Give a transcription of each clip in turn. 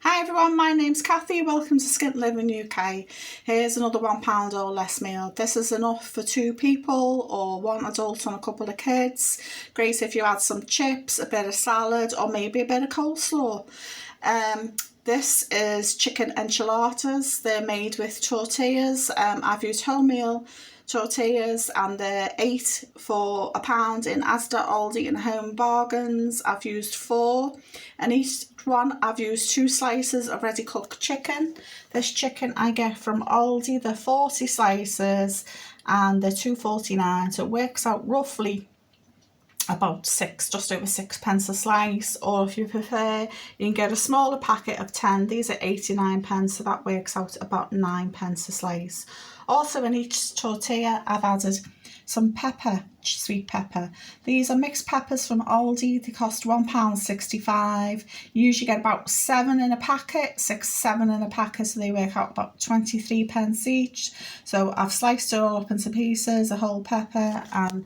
Hi everyone, my name's Kathy. Welcome to Skint Living UK. Here's another £1 or less meal. This is enough for 2 people or 1 adult and a couple of kids. Great if you add some chips, a bit of salad or maybe a bit of coleslaw. This is chicken enchiladas. They're made with tortillas. I've used wholemeal tortillas and they're 8 for £1 in Asda, Aldi and Home Bargains. I've used 4 and each one I've used 2 slices of ready cooked chicken. This chicken I get from Aldi. They're 40 slices and they're £2.49, so it works out roughly about just over 6 pence a slice, or if you prefer you can get a smaller packet of 10. These are 89 pence, so that works out about 9 pence a slice. Also in each tortilla I've added some pepper, sweet pepper. These are mixed peppers from Aldi. They cost £1.65. You usually get about 7 in a packet, 7 in a packet, so they work out about 23 pence each. So I've sliced it all up into pieces, a whole pepper, and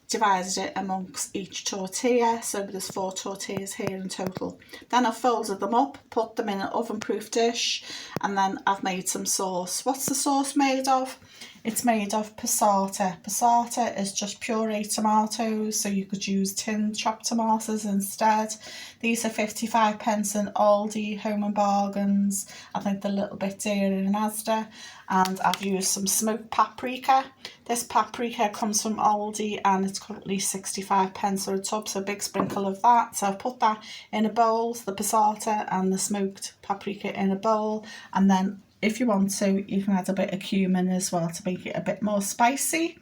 divided it amongst each tortilla, so there's 4 tortillas here in total. Then I've folded them up, put them in an oven-proof dish, and then I've made some sauce. What's the sauce made of? It's made of Pasata. Pasata is just pureed tomatoes, so you could use tin chopped tomatoes instead. These are 55 pence in Aldi, Home and Bargains. I think they're a little bit dearer in Asda. And I've used some smoked paprika. This paprika comes from Aldi and it's currently 65 pence for a tub, so a big sprinkle of that. So I've put that in a bowl, the Pasata and the smoked paprika in a bowl, and then if you want to, you can add a bit of cumin as well to make it a bit more spicy.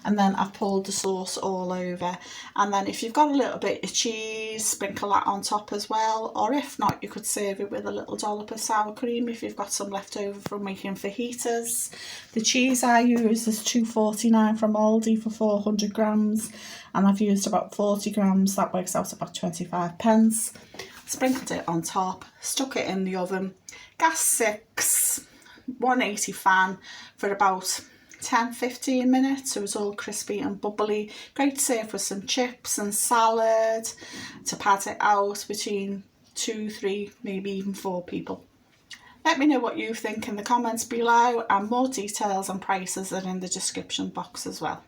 And then I've poured the sauce all over. And then if you've got a little bit of cheese, sprinkle that on top as well. Or if not, you could serve it with a little dollop of sour cream if you've got some left over from making fajitas. The cheese I use is £2.49 from Aldi for 400 grams. And I've used about 40 grams. That works out about 25 pence. Sprinkled it on top, stuck it in the oven, gas 6, 180 fan for about 10-15 minutes, so it's all crispy and bubbly. Great to serve with some chips and salad to pad it out between 2, 3, maybe even 4 people. Let me know what you think in the comments below, and more details and prices are in the description box as well.